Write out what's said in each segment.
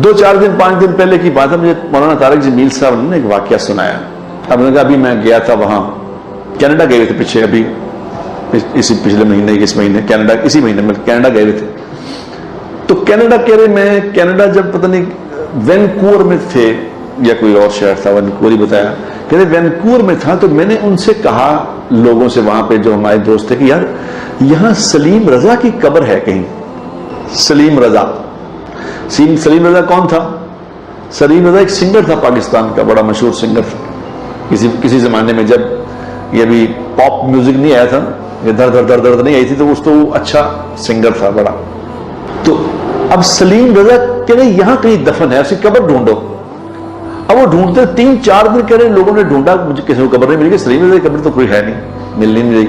دو چار دن 5 دن پہلے کی بات ہے، مجھے مولانا طارق جمیل صاحب نے ایک واقعہ سنایا. اب نے کہا ابھی میں گیا تھا وہاں، کینیڈا گئے تھے پیچھے، ابھی اسی پچھلے مہینے اس مہینے کینیڈا، اسی مہینے میں کینیڈا گئے تھے. تو کینیڈا کہہ رہے، میں کینیڈا جب پتہ نہیں وینکوور میں تھے یا کوئی اور شہر تھا، وینکوور ہی بتایا، کہہ رہے وینکوور میں تھا. تو میں نے ان سے کہا، لوگوں سے وہاں پہ جو ہمارے دوست تھے، کہ یار یہاں سلیم رضا کی قبر ہے کہیں؟ سلیم رضا، سلیم رضا کون تھا؟ سلیم رضا ایک سنگر تھا پاکستان کا، بڑا مشہور سنگر تھا کسی زمانے میں، جب یہ بھی پاپ میوزک نہیں آیا تھا، یہ در در در درد نہیں آئی تھی، تو اس تو اچھا سنگر تھا بڑا. تو اب سلیم رضا کہہ رہے یہاں کہیں دفن ہے، اس کی قبر ڈھونڈو. اب وہ ڈھونڈتے 3-4 دن کہہ رہے لوگوں نے ڈھونڈا، مجھے کسی کو قبر نہیں ملی. کہ سلیم رضا کی قبر تو کوئی ہے نہیں، ملنی نہیں رہی،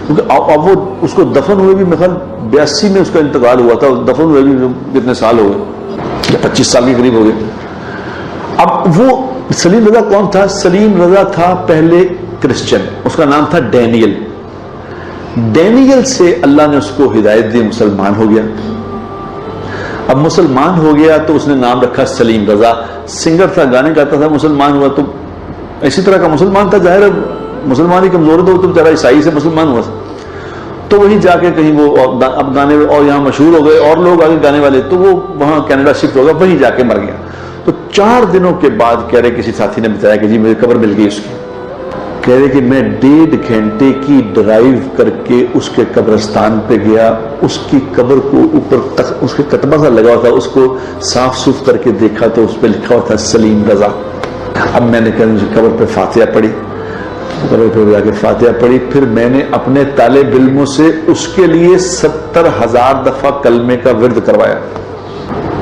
کیونکہ اب وہ اس کو دفن ہوئے بھی مثلا 82 میں اس کا انتقال ہوا تھا، دفن ہوئے بھی کتنے سال ہو گئے، 25 سال کے قریب ہو گئے. اب وہ سلیم رضا کون تھا؟ سلیم رضا تھا پہلے کرسچن، اس کا نام تھا ڈینیل. ڈینیل سے اللہ نے اس کو ہدایت دی، مسلمان ہو گیا. اب مسلمان ہو گیا تو اس نے نام رکھا سلیم رضا. سنگر تھا، گانے گاتا تھا، مسلمان ہوا تو اسی طرح کا مسلمان تھا. ظاہر ہے مسلمان ہی کمزور تو بیچارہ عیسائی سے مسلمان ہوا، تو وہی جا کے کہیں وہ اب گانے، اور یہاں مشہور ہو گئے اور لوگ آگے گانے والے، تو وہ وہاں کینیڈا شفٹ ہو گیا، وہیں جا کے مر گیا. تو 4 دنوں کے بعد کہہ رہے کسی ساتھی نے بتایا کہ جی مجھے قبر مل گئی اس کی. کہہ رہے کہ میں 1.5 گھنٹے کی ڈرائیو کر کے اس کے قبرستان پہ گیا، اس کی قبر کو اوپر تک اس کے کتبہ سا لگا ہوا تھا، اس کو صاف صوف کر کے دیکھا تو اس پہ لکھا ہوا تھا سلیم رضا. اب میں نے کہا قبر پہ فاتحہ پڑھی، قبر پہ جا کے فاتحہ پڑھی. پھر میں نے اپنے طالب علموں سے اس کے لیے 70,000 دفعہ کلمے کا ورد کروایا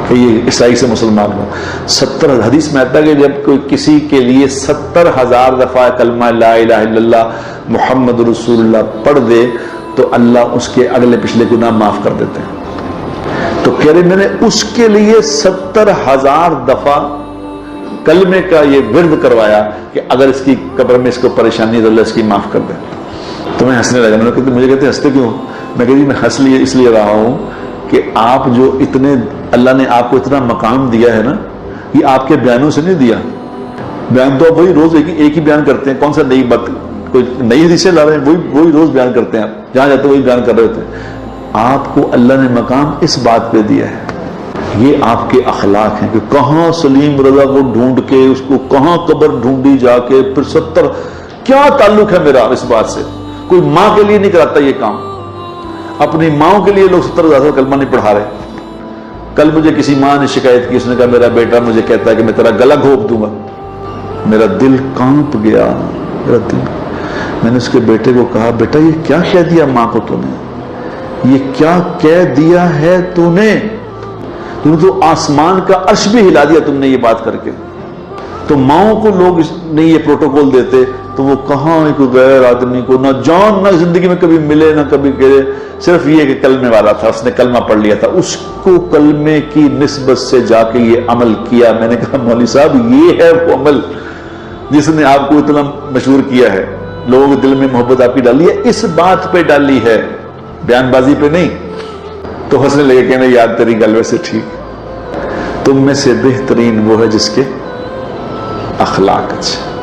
کہ یہ عیسائی سے مسلمان ہوا. 70 حدیث میں آتا ہے کہ جب کوئی کسی کے لیے 70,000 دفعہ کلمہ لا الہ الا اللہ محمد رسول اللہ پڑھ دے تو اللہ اس کے اگلے پچھلے گناہ معاف کر دیتے ہیں. تو کہہ رہے میں نے اس کے لیے 70,000 دفعہ کلمے کا یہ ورد کروایا کہ اگر اس کی قبر میں اس کو پریشانی تو اللہ اس کی معاف کر دے. تو میں ہنسنے لگا. میں نے کہا مجھے کہتے ہنستے کیوں؟ میں کہتی میں ہنس لیے اس لیے رہا ہوں کہ آپ جو اتنے اللہ نے آپ کو اتنا مقام دیا ہے نا، یہ آپ کے بیانوں سے نہیں دیا. بیان تو وہی روز ایک ہی بیان کرتے ہیں. کون سا نئی بات، کوئی نئی حدیثیں لا رہے ہیں، وہی روز بیان کرتے ہیں. آپ جہاں جاتے وہی بیان کر رہے ہوتے ہیں. آپ کو اللہ نے مقام اس بات پہ دیا ہے. یہ آپ کے اخلاق ہیں کہ کہاں سلیم رضا کو ڈھونڈ کے اس کو کہاں قبر ڈھونڈی جا کے، پھر 70 کیا تعلق ہے میرا اس بات سے؟ کوئی ماں کے لیے نہیں کراتا یہ کام. اپنی ماں کے لیے لوگ 70,000 کلمہ نہیں پڑھا رہے. کل مجھے کسی ماں نے شکایت کی، اس نے کہا میرا بیٹا مجھے کہتا ہے کہ میں تیرا گلا گھونپ دوں گا. میرا دل کانپ گیا، میرا دل. میں نے اس کے بیٹے کو کہا بیٹا یہ کیا کہہ دیا ماں کو تو نے؟ یہ کیا کہہ دیا ہے تو نے؟ تم نے تو آسمان کا عرش بھی ہلا دیا تم نے یہ بات کر کے. تو ماؤں کو لوگ نہیں یہ پروٹوکول دیتے تو وہ کہاں کوئی غیر آدمی کو نہ جان نہ زندگی میں کبھی ملے نہ کبھی گرے، صرف یہ کہ کلمے والا تھا، اس نے کلمہ پڑھ لیا تھا، اس کو کلمے کی نسبت سے جا کے یہ عمل کیا. میں نے کہا مولوی صاحب یہ ہے وہ عمل جس نے آپ کو اتنا مشہور کیا ہے، لوگوں کے دل میں محبت آپ کی ڈالی ہے، اس بات پہ ڈالی ہے، بیان بازی پہ نہیں. تو ہنسنے لگے کہنے یاد تیری گل ویسے ٹھیک، تم میں سے بہترین وہ ہے جس کے اخلاق اچھے.